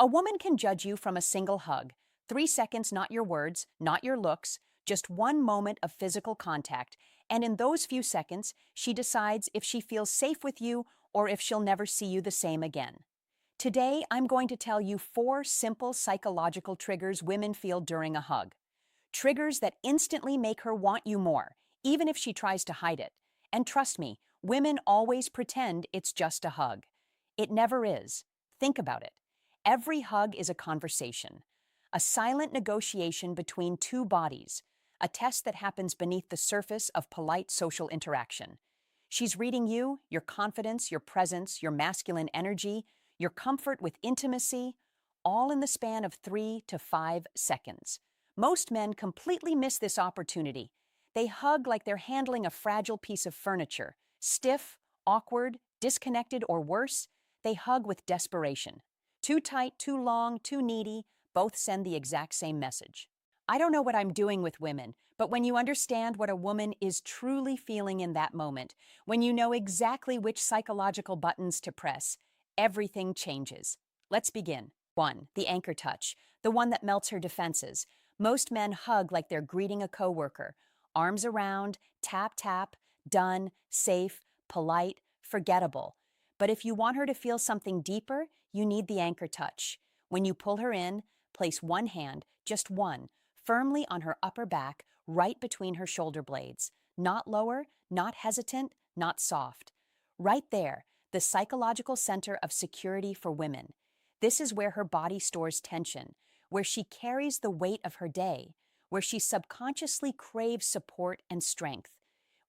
A woman can judge you from a single hug. 3 seconds, not your words, not your looks, just one moment of physical contact. And in those few seconds, she decides if she feels safe with you or if she'll never see you the same again. Today, I'm going to tell you 4 simple psychological triggers women feel during a hug. Triggers that instantly make her want you more, even if she tries to hide it. And trust me, women always pretend it's just a hug. It never is. Think about it. Every hug is a conversation, a silent negotiation between two bodies, a test that happens beneath the surface of polite social interaction. She's reading you, your confidence, your presence, your masculine energy, your comfort with intimacy, all in the span of 3 to 5 seconds. Most men completely miss this opportunity. They hug like they're handling a fragile piece of furniture, stiff, awkward, disconnected, or worse, they hug with desperation. Too tight, too long, too needy, both send the exact same message. I don't know what I'm doing with women, but when you understand what a woman is truly feeling in that moment, when you know exactly which psychological buttons to press, everything changes. Let's begin. 1. The anchor touch, the one that melts her defenses. Most men hug like they're greeting a coworker. Arms around, tap, tap, done, safe, polite, forgettable. But if you want her to feel something deeper, you need the anchor touch. When you pull her in, place one hand, just one, firmly on her upper back, right between her shoulder blades. Not lower, not hesitant, not soft. Right there, the psychological center of security for women. This is where her body stores tension, where she carries the weight of her day, where she subconsciously craves support and strength.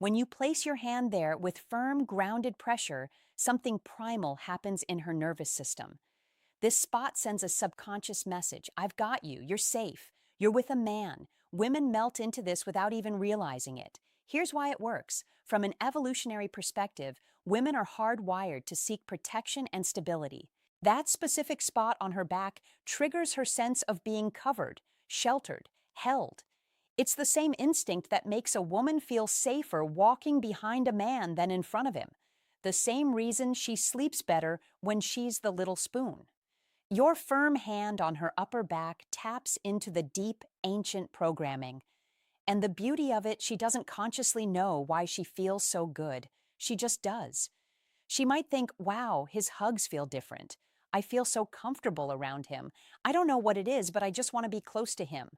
When you place your hand there with firm, grounded pressure, something primal happens in her nervous system. This spot sends a subconscious message. I've got you. You're safe. You're with a man. Women melt into this without even realizing it. Here's why it works. From an evolutionary perspective, women are hardwired to seek protection and stability. That specific spot on her back triggers her sense of being covered, sheltered, held. It's the same instinct that makes a woman feel safer walking behind a man than in front of him. The same reason she sleeps better when she's the little spoon. Your firm hand on her upper back taps into the deep, ancient programming. And the beauty of it, she doesn't consciously know why she feels so good. She just does. She might think, wow, his hugs feel different. I feel so comfortable around him. I don't know what it is, but I just want to be close to him.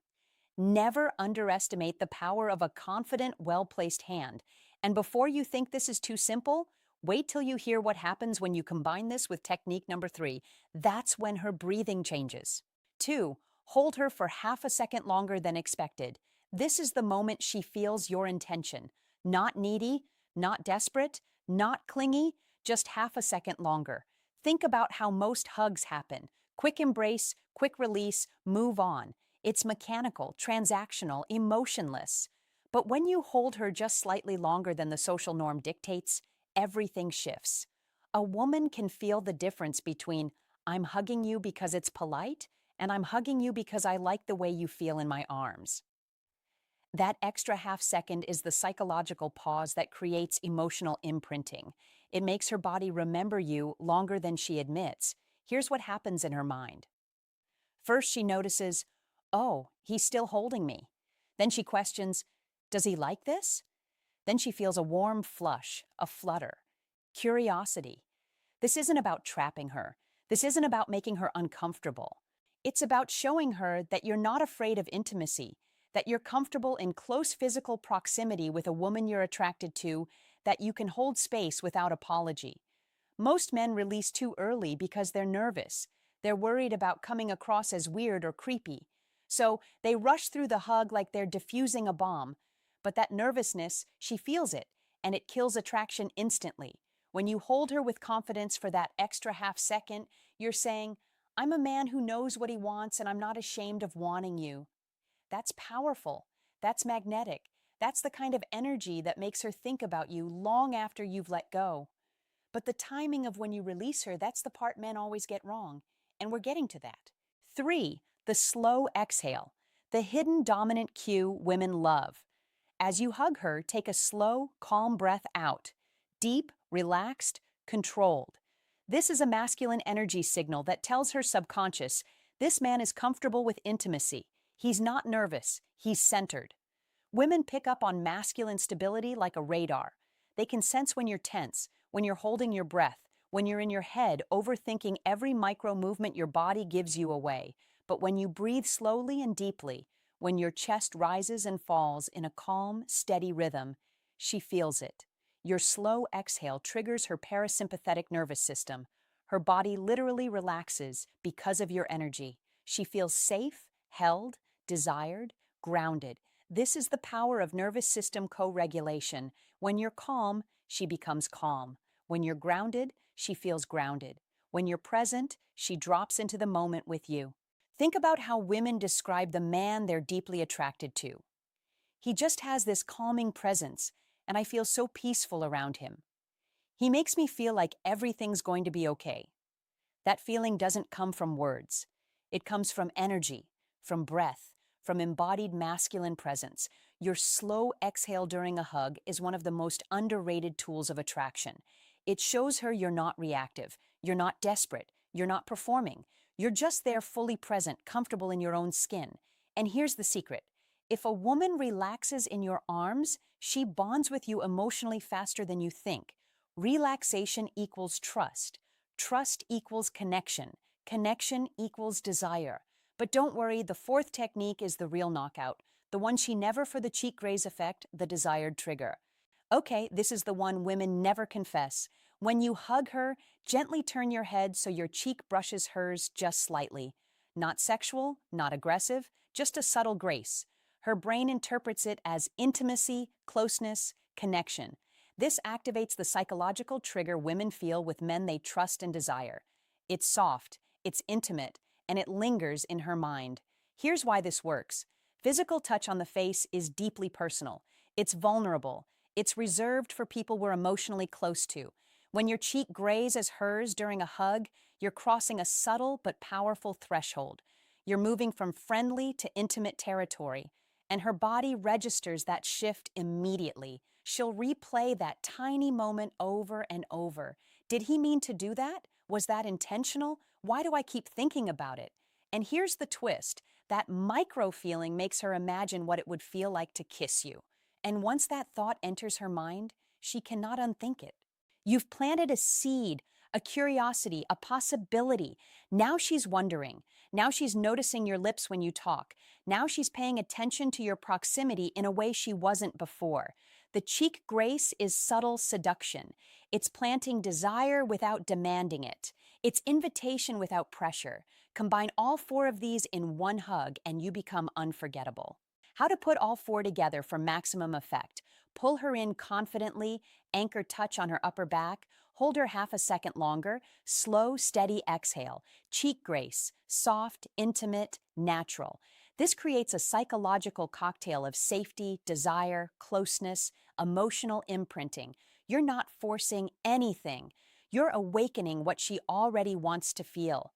Never underestimate the power of a confident, well-placed hand. And before you think this is too simple, wait till you hear what happens when you combine this with technique number 3. That's when her breathing changes. 2. Hold her for half a second longer than expected. This is the moment she feels your intention. Not needy, not desperate, not clingy, just half a second longer. Think about how most hugs happen. Quick embrace, quick release, move on. It's mechanical, transactional, emotionless. But when you hold her just slightly longer than the social norm dictates, everything shifts. A woman can feel the difference between I'm hugging you because it's polite and I'm hugging you because I like the way you feel in my arms. That extra half second is the psychological pause that creates emotional imprinting. It makes her body remember you longer than she admits. Here's what happens in her mind. First, she notices, oh, he's still holding me. Then she questions, does he like this? Then she feels a warm flush, a flutter, curiosity. This isn't about trapping her. This isn't about making her uncomfortable. It's about showing her that you're not afraid of intimacy, that you're comfortable in close physical proximity with a woman you're attracted to, that you can hold space without apology. Most men release too early because they're nervous. They're worried about coming across as weird or creepy. So they rush through the hug like they're diffusing a bomb. But that nervousness, she feels it, and it kills attraction instantly. When you hold her with confidence for that extra half second, you're saying, I'm a man who knows what he wants and I'm not ashamed of wanting you. That's powerful. That's magnetic. That's the kind of energy that makes her think about you long after you've let go. But the timing of when you release her, that's the part men always get wrong. And we're getting to that. 3. The slow exhale. The hidden dominant cue women love. As you hug her, take a slow, calm breath out. Deep, relaxed, controlled. This is a masculine energy signal that tells her subconscious, this man is comfortable with intimacy. He's not nervous, he's centered. Women pick up on masculine stability like a radar. They can sense when you're tense, when you're holding your breath, when you're in your head overthinking every micro movement your body gives you away. But when you breathe slowly and deeply, when your chest rises and falls in a calm, steady rhythm, she feels it. Your slow exhale triggers her parasympathetic nervous system. Her body literally relaxes because of your energy. She feels safe, held, desired, grounded. This is the power of nervous system co-regulation. When you're calm, she becomes calm. When you're grounded, she feels grounded. When you're present, she drops into the moment with you. Think about how women describe the man they're deeply attracted to. He just has this calming presence, and I feel so peaceful around him. He makes me feel like everything's going to be okay. That feeling doesn't come from words. It comes from energy, from breath, from embodied masculine presence. Your slow exhale during a hug is one of the most underrated tools of attraction. It shows her you're not reactive, you're not desperate, you're not performing. You're just there fully present, comfortable in your own skin. And here's the secret. If a woman relaxes in your arms, she bonds with you emotionally faster than you think. Relaxation equals trust. Trust equals connection. Connection equals desire. But don't worry, the fourth technique is the real knockout, the one she never for the cheek graze effect, the desired trigger. Okay, this is the one women never confess. When you hug her, gently turn your head so your cheek brushes hers just slightly. Not sexual, not aggressive, just a subtle grace. Her brain interprets it as intimacy, closeness, connection. This activates the psychological trigger women feel with men they trust and desire. It's soft, it's intimate, and it lingers in her mind. Here's why this works. Physical touch on the face is deeply personal. It's vulnerable. It's reserved for people we're emotionally close to. When your cheek grazes hers during a hug, you're crossing a subtle but powerful threshold. You're moving from friendly to intimate territory, and her body registers that shift immediately. She'll replay that tiny moment over and over. Did he mean to do that? Was that intentional? Why do I keep thinking about it? And here's the twist. That micro feeling makes her imagine what it would feel like to kiss you. And once that thought enters her mind, she cannot unthink it. You've planted a seed, a curiosity, a possibility. Now she's wondering. Now she's noticing your lips when you talk. Now she's paying attention to your proximity in a way she wasn't before. The cheek grace is subtle seduction. It's planting desire without demanding it. It's invitation without pressure. Combine all four of these in one hug and you become unforgettable. How to put all four together for maximum effect. Pull her in confidently, anchor touch on her upper back, hold her half a second longer, slow, steady exhale, cheek grace, soft, intimate, natural. This creates a psychological cocktail of safety, desire, closeness, emotional imprinting. You're not forcing anything. You're awakening what she already wants to feel.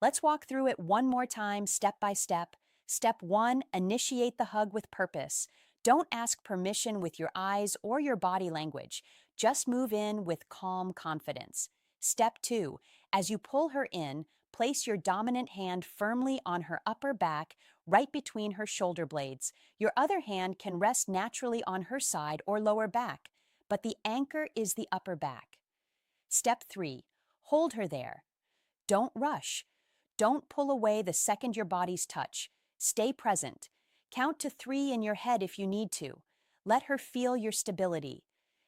Let's walk through it one more time, step by step. Step 1, initiate the hug with purpose. Don't ask permission with your eyes or your body language. Just move in with calm confidence. Step 2, as you pull her in, place your dominant hand firmly on her upper back, right between her shoulder blades. Your other hand can rest naturally on her side or lower back, but the anchor is the upper back. Step 3, hold her there. Don't rush. Don't pull away the second your bodies touch. Stay present. Count to 3 in your head if you need to. Let her feel your stability.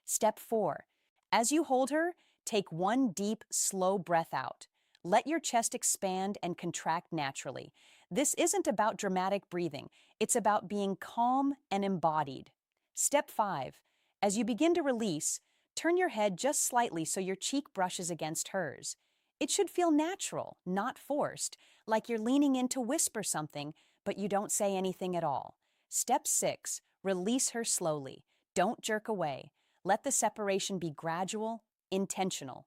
Step 4. As you hold her, take one deep, slow breath out. Let your chest expand and contract naturally. This isn't about dramatic breathing. It's about being calm and embodied. Step 5. As you begin to release, turn your head just slightly so your cheek brushes against hers. It should feel natural, not forced, like you're leaning in to whisper something, but you don't say anything at all. Step 6, release her slowly. Don't jerk away. Let the separation be gradual, intentional.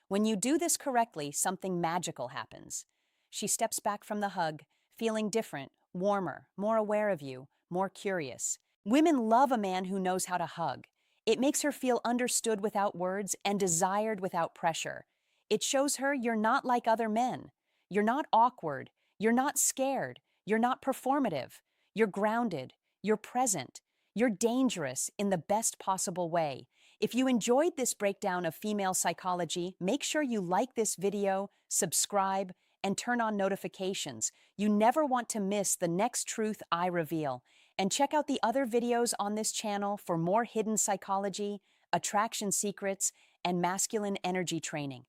When you do this correctly, something magical happens. She steps back from the hug, feeling different, warmer, more aware of you, more curious. Women love a man who knows how to hug. It makes her feel understood without words and desired without pressure. It shows her you're not like other men. You're not awkward. You're not scared. You're not performative. You're grounded. You're present. You're dangerous in the best possible way. If you enjoyed this breakdown of female psychology, make sure you like this video, subscribe, and turn on notifications. You never want to miss the next truth I reveal. And check out the other videos on this channel for more hidden psychology, attraction secrets, and masculine energy training.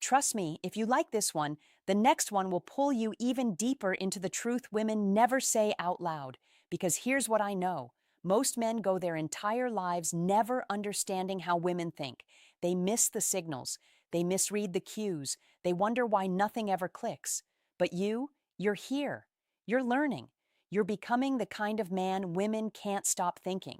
Trust me, if you like this one, the next one will pull you even deeper into the truth women never say out loud. Because here's what I know. Most men go their entire lives never understanding how women think. They miss the signals. They misread the cues. They wonder why nothing ever clicks. But you're here. You're learning. You're becoming the kind of man women can't stop thinking.